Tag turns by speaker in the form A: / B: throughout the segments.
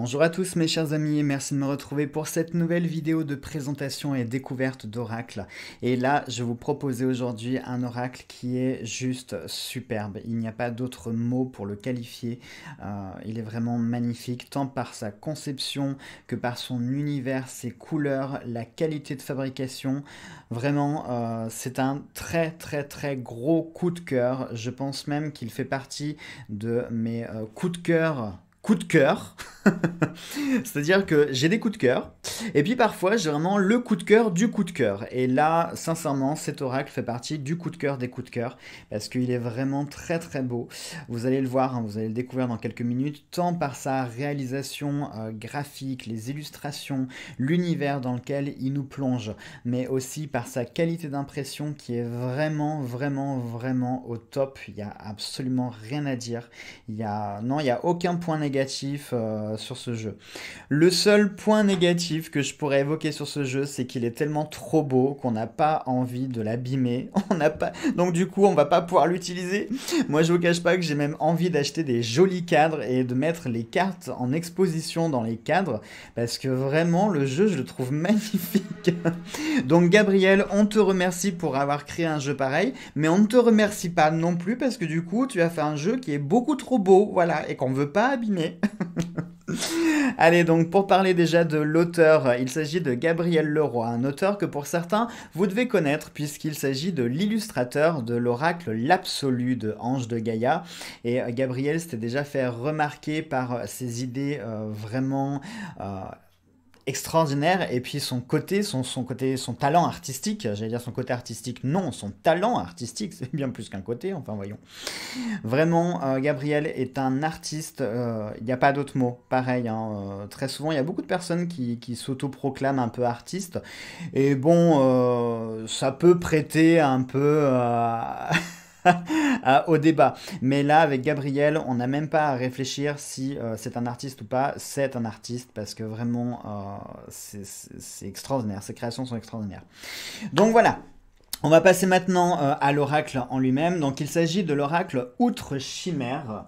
A: Bonjour à tous mes chers amis et merci de me retrouver pour cette nouvelle vidéo de présentation et découverte d'oracle. Et là, je vais vous proposer aujourd'hui un oracle qui est juste superbe. Il n'y a pas d'autre mot pour le qualifier. Il est vraiment magnifique, tant par sa conception que par son univers, ses couleurs, la qualité de fabrication. Vraiment, c'est un très gros coup de cœur. Je pense même qu'il fait partie de mes coups de cœur. Coup de cœur, c'est-à-dire que j'ai des coups de cœur, et puis parfois j'ai vraiment le coup de cœur du coup de cœur. Et là, sincèrement, cet oracle fait partie du coup de cœur des coups de cœur, parce qu'il est vraiment très beau. Vous allez le voir, hein, vous allez le découvrir dans quelques minutes, tant par sa réalisation graphique, les illustrations, l'univers dans lequel il nous plonge, mais aussi par sa qualité d'impression qui est vraiment au top. Il n'y a absolument rien à dire. Il y a aucun point négatif sur ce jeu. Le seul point négatif que je pourrais évoquer sur ce jeu, c'est qu'il est tellement trop beau qu'on n'a pas envie de l'abîmer. Donc du coup, on va pas pouvoir l'utiliser. Moi, je vous cache pas que j'ai même envie d'acheter des jolis cadres et de mettre les cartes en exposition dans les cadres, parce que vraiment, le jeu, je le trouve magnifique. Donc Gabriel, on te remercie pour avoir créé un jeu pareil, mais on ne te remercie pas non plus parce que du coup, tu as fait un jeu qui est beaucoup trop beau, voilà, et qu'on ne veut pas abîmer. Allez, donc pour parler déjà de l'auteur, il s'agit de Gabriel Leroy, un auteur que pour certains vous devez connaître puisqu'il s'agit de l'illustrateur de l'oracle L'Absolu de Ange de Gaïa. Et Gabriel s'était déjà fait remarquer par ses idées vraiment extraordinaire, et puis son talent artistique, j'allais dire son côté artistique, non, son talent artistique, c'est bien plus qu'un côté, enfin voyons. Vraiment, Gabriel est un artiste, il n'y a pas d'autre mot, pareil, hein, très souvent il y a beaucoup de personnes qui s'autoproclament un peu artistes, et bon, ça peut prêter un peu au débat. Mais là, avec Gabriel, on n'a même pas à réfléchir si c'est un artiste ou pas. C'est un artiste parce que vraiment, c'est extraordinaire. Ses créations sont extraordinaires. Donc voilà. On va passer maintenant à l'oracle en lui-même. Donc il s'agit de l'oracle Outre Chimère.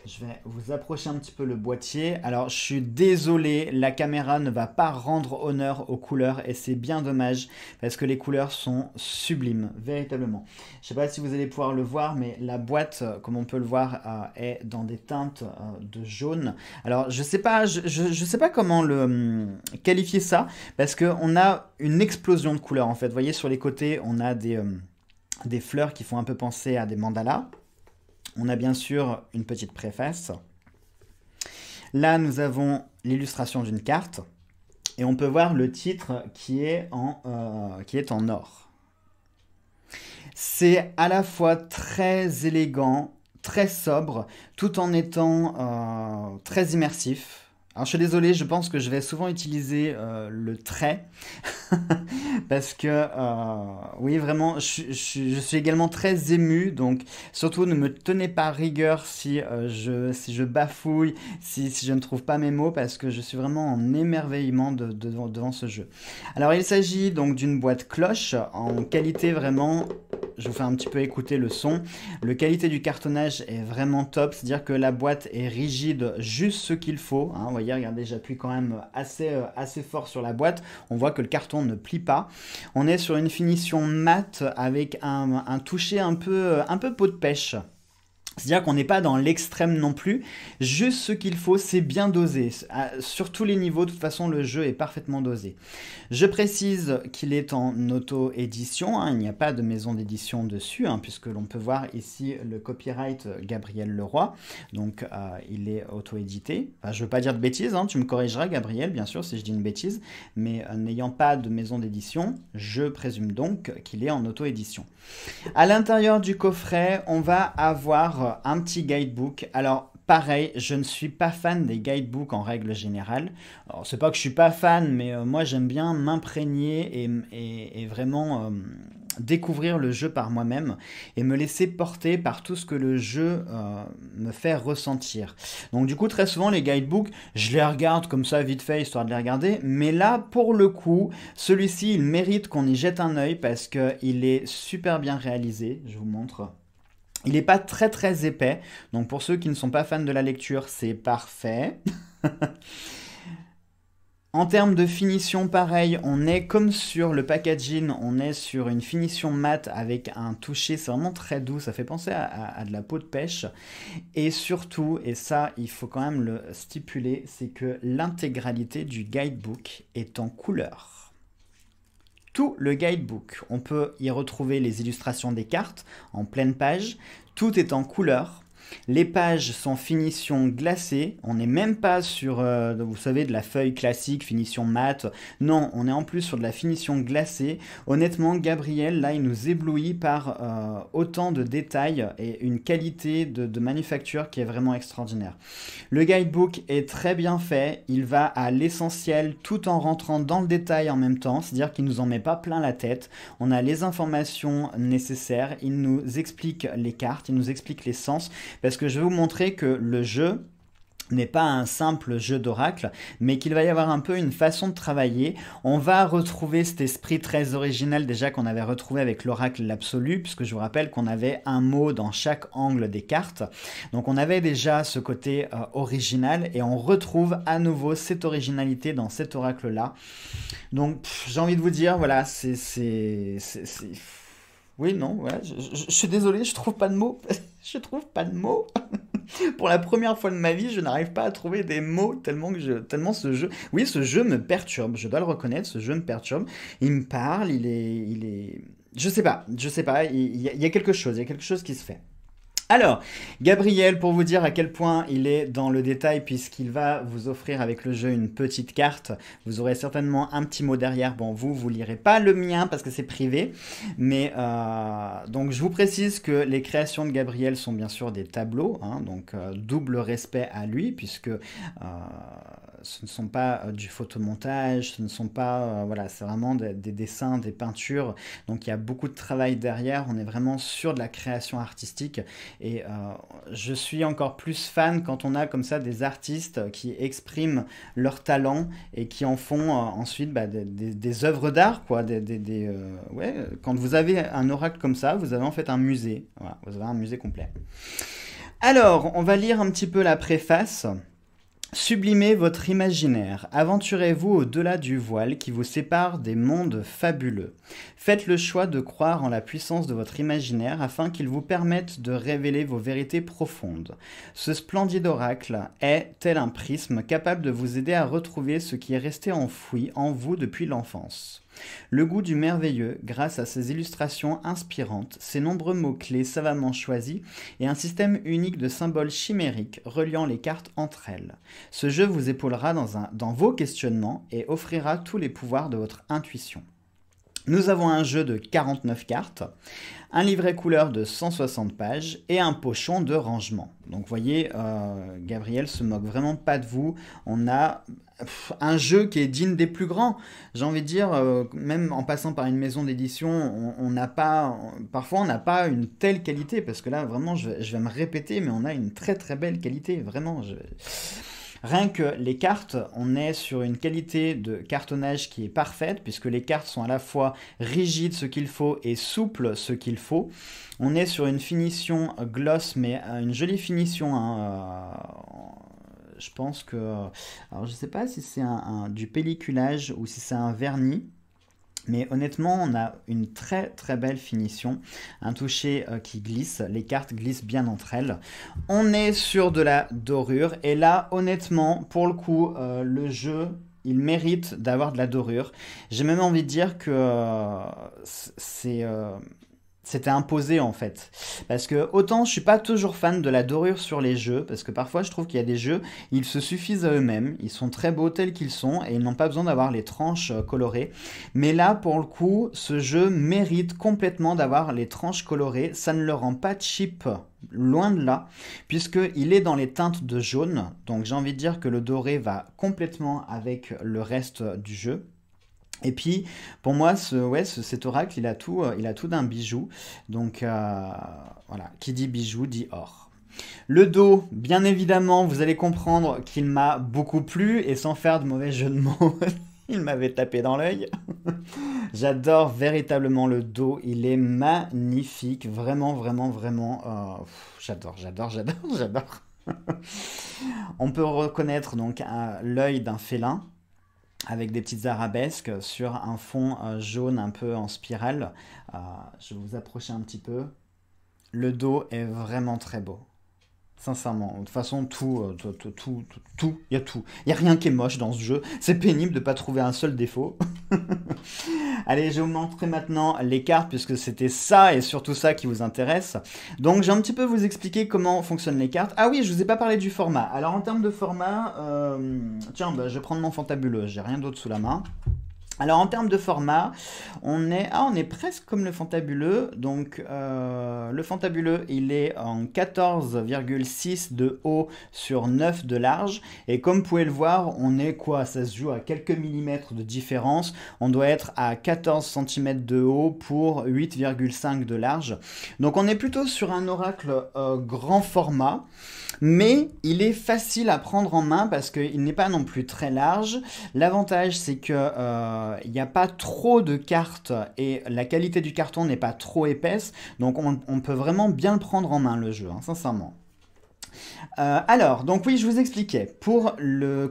A: Je vais vous approcher un petit peu le boîtier. Alors, je suis désolé, la caméra ne va pas rendre honneur aux couleurs et c'est bien dommage parce que les couleurs sont sublimes, véritablement. Je ne sais pas si vous allez pouvoir le voir, mais la boîte, comme on peut le voir, est dans des teintes de jaune. Alors, je sais pas comment le qualifier ça parce qu'on a une explosion de couleurs en fait. Vous voyez, sur les côtés, on a des fleurs qui font un peu penser à des mandalas. On a bien sûr une petite préface. Là, nous avons l'illustration d'une carte. Et on peut voir le titre qui est en or. C'est à la fois très élégant, très sobre, tout en étant très immersif. Alors je suis désolé, je pense que je vais souvent utiliser le trait parce que oui vraiment je suis également très ému, donc surtout ne me tenez pas rigueur si je bafouille, si je ne trouve pas mes mots, parce que je suis vraiment en émerveillement devant ce jeu. Alors il s'agit donc d'une boîte cloche en qualité vraiment. Je vous fais un petit peu écouter le son. La qualité du cartonnage est vraiment top, c'est-à-dire que la boîte est rigide, juste ce qu'il faut. Hein. Vous voyez, regardez, j'appuie quand même assez fort sur la boîte. On voit que le carton ne plie pas. On est sur une finition mate avec un toucher un peu peau de pêche. C'est-à-dire qu'on n'est pas dans l'extrême non plus, juste ce qu'il faut, c'est bien dosé. Sur tous les niveaux, de toute façon, le jeu est parfaitement dosé. Je précise qu'il est en auto-édition, hein, il n'y a pas de maison d'édition dessus, hein, puisque l'on peut voir ici le copyright Gabriel Leroy, donc il est auto-édité. Enfin, je ne veux pas dire de bêtises, hein, tu me corrigeras Gabriel, bien sûr, si je dis une bêtise, mais n'ayant pas de maison d'édition, je présume donc qu'il est en auto-édition. À l'intérieur du coffret, on va avoir un petit guidebook. Alors pareil, je ne suis pas fan des guidebooks en règle générale. Alors c'est pas que je suis pas fan, mais moi j'aime bien m'imprégner et vraiment découvrir le jeu par moi-même et me laisser porter par tout ce que le jeu me fait ressentir. Donc du coup, très souvent, les guidebooks, je les regarde comme ça vite fait, histoire de les regarder, mais là, pour le coup, celui-ci, il mérite qu'on y jette un œil parce qu'il est super bien réalisé. Je vous montre. Il n'est pas très très épais, donc pour ceux qui ne sont pas fans de la lecture, c'est parfait. En termes de finition, pareil, on est comme sur le packaging, on est sur une finition mat avec un toucher, c'est vraiment très doux, ça fait penser à de la peau de pêche. Et surtout, et ça il faut quand même le stipuler, c'est que l'intégralité du guidebook est en couleur. Tout le guidebook, on peut y retrouver les illustrations des cartes en pleine page, tout est en couleur. Les pages sont finition glacée, on n'est même pas sur, vous savez, de la feuille classique, finition mat. Non, on est en plus sur de la finition glacée. Honnêtement, Gabriel, là, il nous éblouit par autant de détails et une qualité de manufacture qui est vraiment extraordinaire. Le guidebook est très bien fait, il va à l'essentiel tout en rentrant dans le détail en même temps, c'est-à-dire qu'il ne nous en met pas plein la tête. On a les informations nécessaires, il nous explique les cartes, il nous explique les sens. Parce que je vais vous montrer que le jeu n'est pas un simple jeu d'oracle, mais qu'il va y avoir un peu une façon de travailler. On va retrouver cet esprit très original déjà qu'on avait retrouvé avec l'oracle l'absolu, puisque je vous rappelle qu'on avait un mot dans chaque angle des cartes. Donc on avait déjà ce côté original, et on retrouve à nouveau cette originalité dans cet oracle-là. Donc j'ai envie de vous dire, voilà, oui, non, voilà, je suis désolé, je trouve pas de mots. Je trouve pas de mots. Pour la première fois de ma vie, je n'arrive pas à trouver des mots tellement ce jeu... Oui, ce jeu me perturbe, je dois le reconnaître, ce jeu me perturbe. Il me parle, il est... Je sais pas, il y a quelque chose qui se fait. Alors, Gabriel, pour vous dire à quel point il est dans le détail, puisqu'il va vous offrir avec le jeu une petite carte, vous aurez certainement un petit mot derrière. Bon, vous lirez pas le mien parce que c'est privé, mais donc je vous précise que les créations de Gabriel sont bien sûr des tableaux, hein, donc double respect à lui, puisque ce ne sont pas du photomontage, ce ne sont pas, voilà, c'est vraiment des dessins, des peintures, donc il y a beaucoup de travail derrière, on est vraiment sur de la création artistique. Et je suis encore plus fan quand on a comme ça des artistes qui expriment leur talent et qui en font ensuite des œuvres d'art, quoi. Ouais, quand vous avez un oracle comme ça, vous avez en fait un musée. Voilà, vous avez un musée complet. Alors, on va lire un petit peu la préface. Sublimez votre imaginaire, aventurez-vous au-delà du voile qui vous sépare des mondes fabuleux. Faites le choix de croire en la puissance de votre imaginaire afin qu'il vous permette de révéler vos vérités profondes. Ce splendide oracle est, tel un prisme, capable de vous aider à retrouver ce qui est resté enfoui en vous depuis l'enfance. Le goût du merveilleux, grâce à ses illustrations inspirantes, ses nombreux mots-clés savamment choisis et un système unique de symboles chimériques reliant les cartes entre elles. Ce jeu vous épaulera dans vos questionnements et offrira tous les pouvoirs de votre intuition. Nous avons un jeu de 49 cartes, un livret couleur de 160 pages et un pochon de rangement. Donc vous voyez, Gabriel se moque vraiment pas de vous. On a un jeu qui est digne des plus grands. J'ai envie de dire, même en passant par une maison d'édition, parfois on n'a pas une telle qualité, parce que là vraiment je vais me répéter, mais on a une très très belle qualité, vraiment. Rien que les cartes, on est sur une qualité de cartonnage qui est parfaite, puisque les cartes sont à la fois rigides ce qu'il faut et souples ce qu'il faut. On est sur une finition gloss, mais une jolie finition, hein, je pense que... Alors je sais pas si c'est du pelliculage ou si c'est un vernis. Mais honnêtement, on a une très très belle finition, un toucher qui glisse, les cartes glissent bien entre elles. On est sur de la dorure, et là, honnêtement, pour le coup, le jeu, il mérite d'avoir de la dorure. J'ai même envie de dire que c'était imposé en fait. Parce que autant je suis pas toujours fan de la dorure sur les jeux, parce que parfois je trouve qu'il y a des jeux, ils se suffisent à eux-mêmes, ils sont très beaux tels qu'ils sont, et ils n'ont pas besoin d'avoir les tranches colorées. Mais là, pour le coup, ce jeu mérite complètement d'avoir les tranches colorées, ça ne le rend pas cheap, loin de là, puisqu'il est dans les teintes de jaune, donc j'ai envie de dire que le doré va complètement avec le reste du jeu. Et puis, pour moi, cet oracle, il a tout d'un bijou. Donc, voilà, qui dit bijou dit or. Le dos, bien évidemment, vous allez comprendre qu'il m'a beaucoup plu, et sans faire de mauvais jeu de mots, Il m'avait tapé dans l'œil. J'adore véritablement le dos. Il est magnifique. Vraiment, vraiment, vraiment. J'adore, j'adore, j'adore, j'adore. On peut reconnaître donc l'œil d'un félin avec des petites arabesques sur un fond jaune un peu en spirale. Je vais vous approcher un petit peu. Le dos est vraiment très beau. Sincèrement, de toute façon, il y a tout. Il n'y a rien qui est moche dans ce jeu. C'est pénible de ne pas trouver un seul défaut. Allez, je vais vous montrer maintenant les cartes, puisque c'était ça et surtout ça qui vous intéresse. Donc, je vais un petit peu vous expliquer comment fonctionnent les cartes. Ah oui, je vous ai pas parlé du format. Alors, en termes de format, tiens, bah, je vais prendre mon fantabuleux, j'ai rien d'autre sous la main. Alors en termes de format, on est presque comme le fantabuleux. Donc le fantabuleux, il est en 14,6 de haut sur 9 de large. Et comme vous pouvez le voir, on est quoi? Ça se joue à quelques millimètres de différence. On doit être à 14 cm de haut pour 8,5 de large. Donc on est plutôt sur un oracle grand format. Mais il est facile à prendre en main parce qu'il n'est pas non plus très large. L'avantage, c'est que il n'y a pas trop de cartes et la qualité du carton n'est pas trop épaisse. Donc on peut vraiment bien le prendre en main, le jeu, hein, sincèrement. Alors, donc oui, je vous expliquais. Pour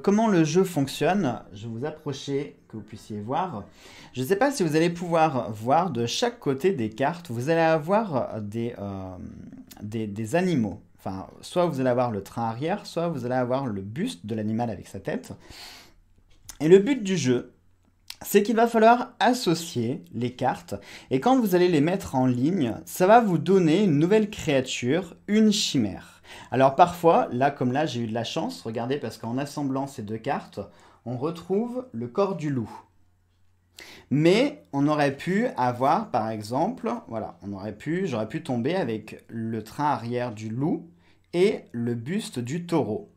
A: comment le jeu fonctionne, je vais vous approcher, que vous puissiez voir. Je ne sais pas si vous allez pouvoir voir de chaque côté des cartes, vous allez avoir des animaux. Enfin, soit vous allez avoir le train arrière, soit vous allez avoir le buste de l'animal avec sa tête. Et le but du jeu, c'est qu'il va falloir associer les cartes. Et quand vous allez les mettre en ligne, ça va vous donner une nouvelle créature, une chimère. Alors parfois, là comme là, j'ai eu de la chance. Regardez, parce qu'en assemblant ces deux cartes, on retrouve le corps du loup. Mais on aurait pu avoir, par exemple, voilà, j'aurais pu tomber avec le train arrière du loup et le buste du taureau.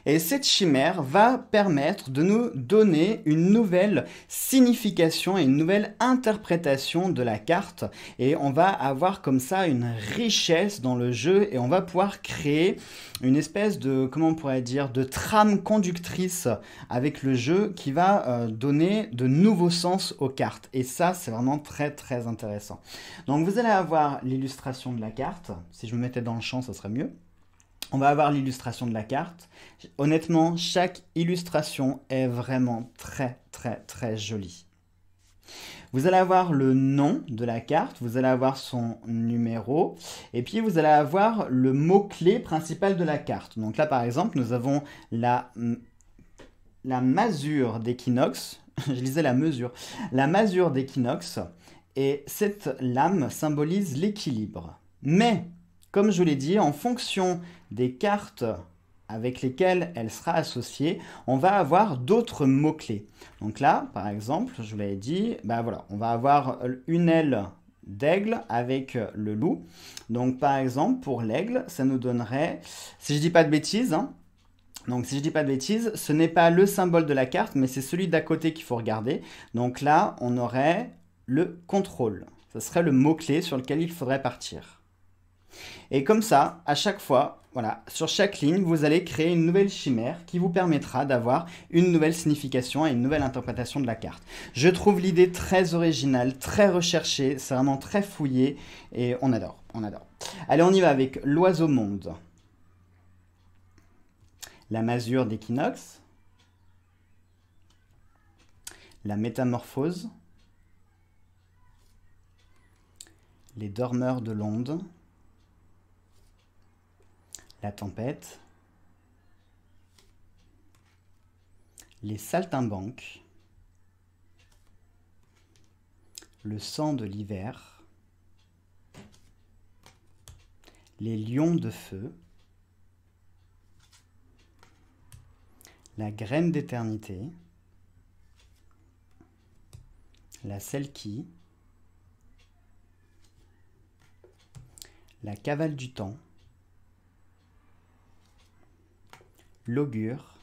A: Et cette chimère va permettre de nous donner une nouvelle signification et une nouvelle interprétation de la carte. Et on va avoir comme ça une richesse dans le jeu et on va pouvoir créer une espèce de, comment on pourrait dire, de trame conductrice avec le jeu qui va donner de nouveaux sens aux cartes. Et ça, c'est vraiment très très intéressant. Donc vous allez avoir l'illustration de la carte. Si je me mettais dans le champ, ça serait mieux. On va avoir l'illustration de la carte. Honnêtement, chaque illustration est vraiment très très très jolie. Vous allez avoir le nom de la carte, vous allez avoir son numéro, et puis vous allez avoir le mot-clé principal de la carte. Donc là, par exemple, nous avons la masure d'équinoxe. Je lisais la mesure. La masure d'équinoxe, et cette lame symbolise l'équilibre. Mais, comme je vous l'ai dit, en fonction des cartes avec lesquelles elle sera associée, on va avoir d'autres mots-clés. Donc là, par exemple, je vous l'avais dit, ben voilà, on va avoir une aile d'aigle avec le loup. Donc par exemple, pour l'aigle, ça nous donnerait, si je dis pas de bêtises, hein, donc si je dis pas de bêtises, ce n'est pas le symbole de la carte, mais c'est celui d'à côté qu'il faut regarder. Donc là, on aurait le contrôle. Ce serait le mot-clé sur lequel il faudrait partir. Et comme ça, à chaque fois, voilà, sur chaque ligne, vous allez créer une nouvelle chimère qui vous permettra d'avoir une nouvelle signification et une nouvelle interprétation de la carte. Je trouve l'idée très originale, très recherchée, c'est vraiment très fouillé et on adore, on adore. Allez, on y va avec l'oiseau monde. La masure d'équinoxe. La métamorphose. Les dormeurs de l'onde. La tempête, les saltimbanques, le sang de l'hiver, les lions de feu, la graine d'éternité, la selkie, la cavale du temps, l'augure,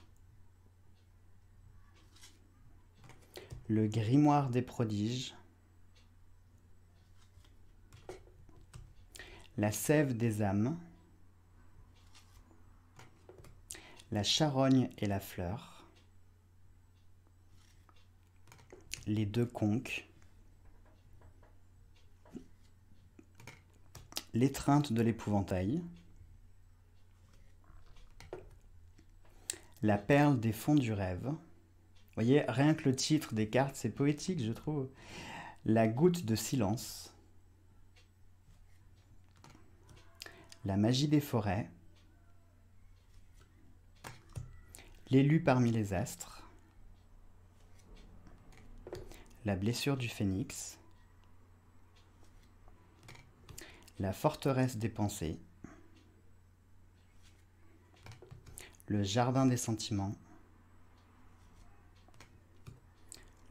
A: le grimoire des prodiges, la sève des âmes, la charogne et la fleur, les deux conques, l'étreinte de l'épouvantail, la perle des fonds du rêve. Vous voyez, rien que le titre des cartes, c'est poétique, je trouve. La goutte de silence, la magie des forêts, l'élu parmi les astres, la blessure du phénix, la forteresse des pensées, le jardin des sentiments,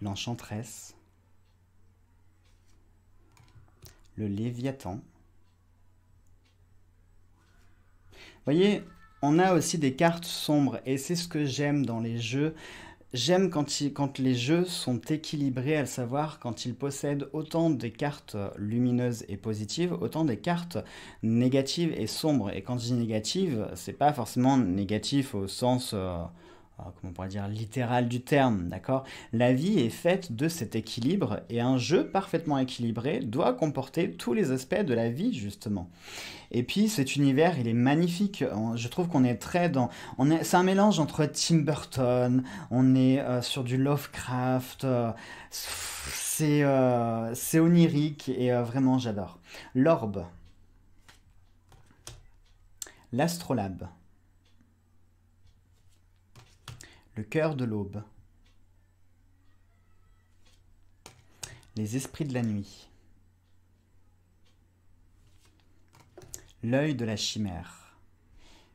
A: l'enchanteresse, le léviathan. Vous voyez, on a aussi des cartes sombres et c'est ce que j'aime dans les jeux. J'aime quand les jeux sont équilibrés, à savoir quand ils possèdent autant des cartes lumineuses et positives, autant des cartes négatives et sombres. Et quand je dis négative, c'est pas forcément négatif au sens, comment on pourrait dire, littéral du terme, d'accord? La vie est faite de cet équilibre et un jeu parfaitement équilibré doit comporter tous les aspects de la vie, justement. Et puis cet univers, il est magnifique. Je trouve qu'on est très dans... C'est un mélange entre Tim Burton, on est sur du Lovecraft, c'est onirique et vraiment j'adore. L'orbe, l'astrolabe, le cœur de l'aube, les esprits de la nuit, l'œil de la chimère.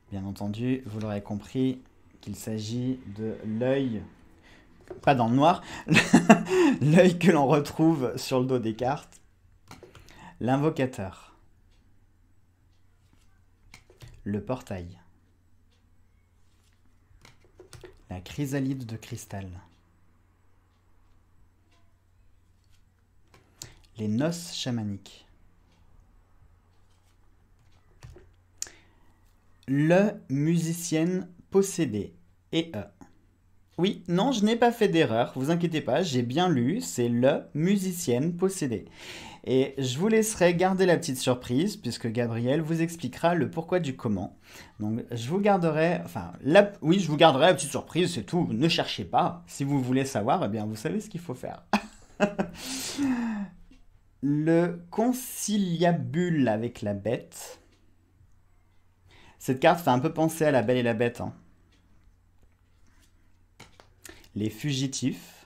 A: Bien entendu, vous l'aurez compris qu'il s'agit de l'œil, pas dans le noir, l'œil que l'on retrouve sur le dos des cartes. L'invocateur, le portail, la chrysalide de cristal, les noces chamaniques, le musicienne possédé et Oui, non, je n'ai pas fait d'erreur, vous inquiétez pas, j'ai bien lu, c'est le musicienne possédé. Et je vous laisserai garder la petite surprise, puisque Gabriel vous expliquera le pourquoi du comment. Donc, je vous garderai, oui, je vous garderai la petite surprise, c'est tout, ne cherchez pas. Si vous voulez savoir, eh bien, vous savez ce qu'il faut faire. Le conciliabule avec la bête. Cette carte fait un peu penser à la Belle et la Bête, hein. Les fugitifs,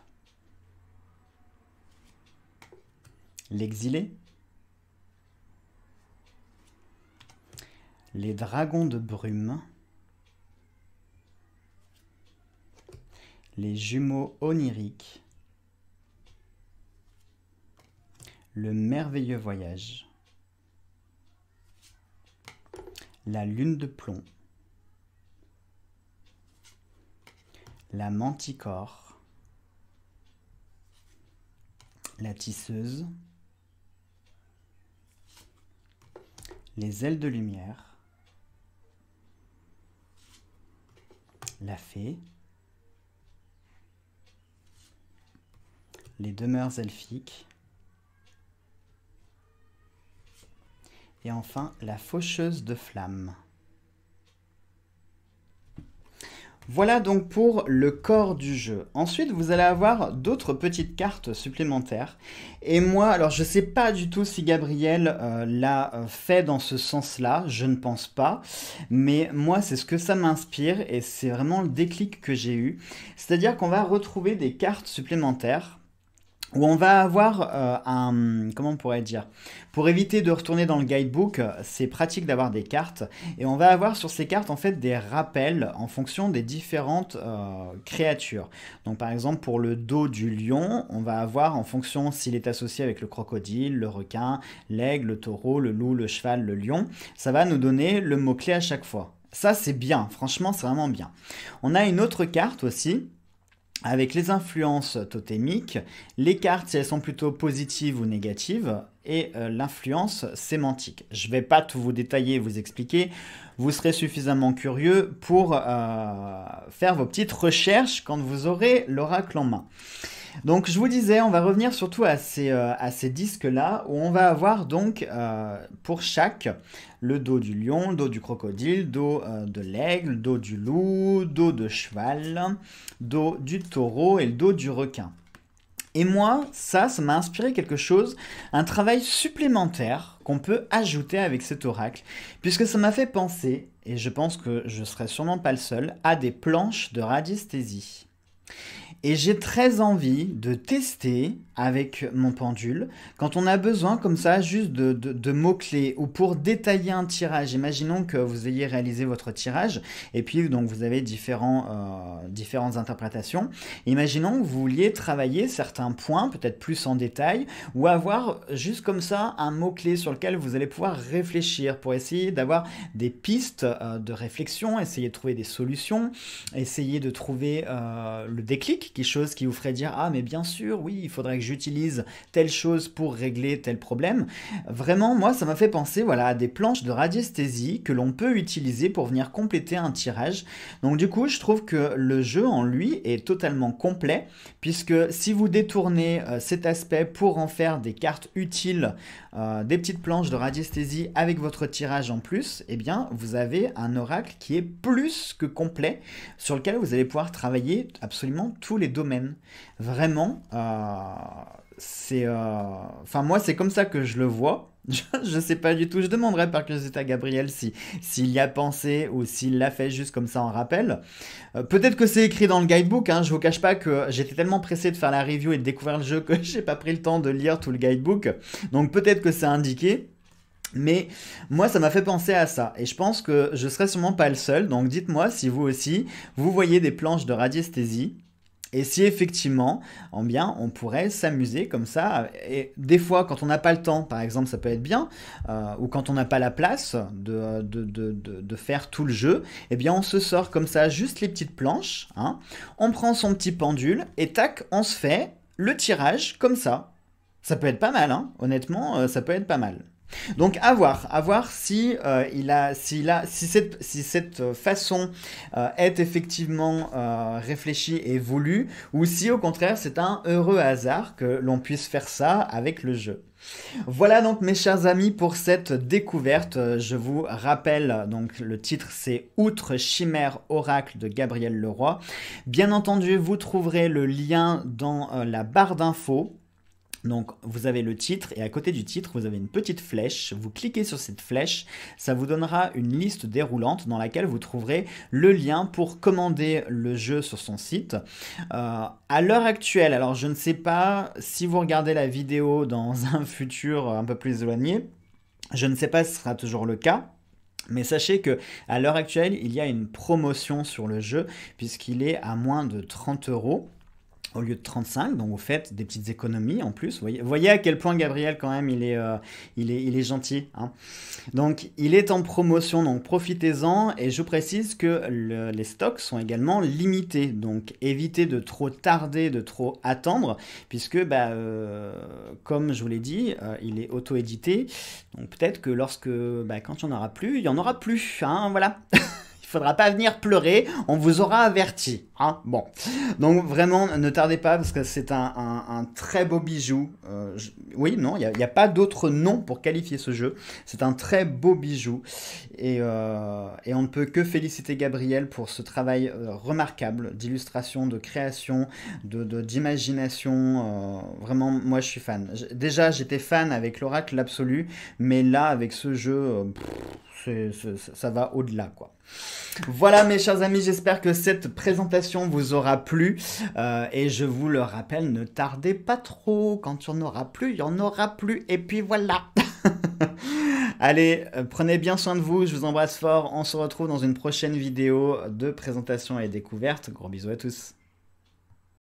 A: l'exilé, les dragons de brume, les jumeaux oniriques, le merveilleux voyage, la lune de plomb, la manticore, la tisseuse, les ailes de lumière, la fée, les demeures elfiques, et enfin la faucheuse de flammes. Voilà donc pour le corps du jeu. Ensuite, vous allez avoir d'autres petites cartes supplémentaires. Et moi, alors je ne sais pas du tout si Gabriel l'a fait dans ce sens-là, je ne pense pas. Mais moi, c'est ce que ça m'inspire et c'est vraiment le déclic que j'ai eu. C'est-à-dire qu'on va retrouver des cartes supplémentaires où on va avoir comment on pourrait dire, pour éviter de retourner dans le guidebook, c'est pratique d'avoir des cartes, et on va avoir sur ces cartes en fait des rappels en fonction des différentes créatures. Donc par exemple pour le dos du lion, on va avoir en fonction s'il est associé avec le crocodile, le requin, l'aigle, le taureau, le loup, le cheval, le lion, ça va nous donner le mot-clé à chaque fois. Ça c'est bien, franchement c'est vraiment bien. On a une autre carte aussi, avec les influences totémiques, les cartes si elles sont plutôt positives ou négatives, et l'influence sémantique. Je ne vais pas tout vous détailler, vous expliquer, vous serez suffisamment curieux pour faire vos petites recherches quand vous aurez l'oracle en main. Donc je vous disais, on va revenir surtout à ces disques-là, où on va avoir donc pour chaque le dos du lion, le dos du crocodile, dos de l'aigle, le dos du loup, dos de cheval, dos du taureau et le dos du requin. Et moi, ça m'a inspiré quelque chose, un travail supplémentaire qu'on peut ajouter avec cet oracle, puisque ça m'a fait penser, et je pense que je ne serai sûrement pas le seul, à des planches de radiesthésie. Et j'ai très envie de tester avec mon pendule, quand on a besoin comme ça juste de mots-clés ou pour détailler un tirage. Imaginons que vous ayez réalisé votre tirage et puis donc vous avez différentes interprétations. Imaginons que vous vouliez travailler certains points, peut-être plus en détail, ou avoir juste comme ça un mot-clé sur lequel vous allez pouvoir réfléchir pour essayer d'avoir des pistes de réflexion, essayer de trouver des solutions, essayer de trouver le déclic, quelque chose qui vous ferait dire « Ah, mais bien sûr, oui, il faudrait que j'utilise telle chose pour régler tel problème ». Vraiment, moi, ça m'a fait penser voilà, à des planches de radiesthésie que l'on peut utiliser pour venir compléter un tirage. Donc du coup, je trouve que le jeu en lui est totalement complet, puisque si vous détournez cet aspect pour en faire des cartes utiles, des petites planches de radiesthésie avec votre tirage en plus, eh bien, vous avez un oracle qui est plus que complet, sur lequel vous allez pouvoir travailler absolument tous les domaines. Vraiment, enfin moi c'est comme ça que je le vois. Je sais pas du tout, je demanderai par curiosité à Gabriel s'il y a pensé ou s'il l'a fait juste comme ça en rappel. Peut-être que c'est écrit dans le guidebook, hein, je vous cache pas que j'étais tellement pressé de faire la review et de découvrir le jeu que j'ai pas pris le temps de lire tout le guidebook. Donc peut-être que c'est indiqué. Mais moi, ça m'a fait penser à ça. Et je pense que je serai sûrement pas le seul. Donc dites-moi si vous aussi, vous voyez des planches de radiesthésie. Et si effectivement, on pourrait s'amuser comme ça. Et des fois, quand on n'a pas le temps, par exemple, ça peut être bien, ou quand on n'a pas la place de faire tout le jeu, eh bien, on se sort comme ça, juste les petites planches, hein, on prend son petit pendule, et tac, on se fait le tirage comme ça. Ça peut être pas mal, hein, honnêtement, ça peut être pas mal. Donc à voir si, si cette façon est effectivement réfléchie et voulue, ou si au contraire c'est un heureux hasard que l'on puisse faire ça avec le jeu. Voilà donc mes chers amis pour cette découverte. Je vous rappelle donc le titre c'est Outre Chimère Oracle de Gabriel Leroy. Bien entendu vous trouverez le lien dans la barre d'infos. Donc vous avez le titre et à côté du titre vous avez une petite flèche, vous cliquez sur cette flèche, ça vous donnera une liste déroulante dans laquelle vous trouverez le lien pour commander le jeu sur son site. À l'heure actuelle, alors je ne sais pas si vous regardez la vidéo dans un futur un peu plus éloigné, je ne sais pas si ce sera toujours le cas. Mais sachez que à l'heure actuelle, il y a une promotion sur le jeu puisqu'il est à moins de 30 € au lieu de 35, donc vous faites des petites économies en plus. Vous voyez à quel point Gabriel quand même il est gentil, hein. Donc il est en promotion, donc profitez-en. Et je précise que les stocks sont également limités, donc évitez de trop tarder, de trop attendre, puisque comme je vous l'ai dit, il est auto-édité. Donc peut-être que quand il n'y en aura plus, il n'y en aura plus, hein, voilà. Il faudra pas venir pleurer, on vous aura averti, hein. Bon, donc vraiment ne tardez pas parce que c'est un très beau bijou. Oui, non, il n'y a pas d'autre nom pour qualifier ce jeu. C'est un très beau bijou et on ne peut que féliciter Gabriel pour ce travail remarquable d'illustration, de création, d'imagination. Vraiment, moi je suis fan. Déjà, j'étais fan avec l'Oracle l'Absolu, mais là avec ce jeu, ça va au-delà, quoi. Voilà mes chers amis, j'espère que cette présentation vous aura plu et je vous le rappelle, ne tardez pas trop, quand il n'y en aura plus, il n'y en aura plus et puis voilà. Allez, prenez bien soin de vous, je vous embrasse fort, on se retrouve dans une prochaine vidéo de présentation et découverte, gros bisous à tous.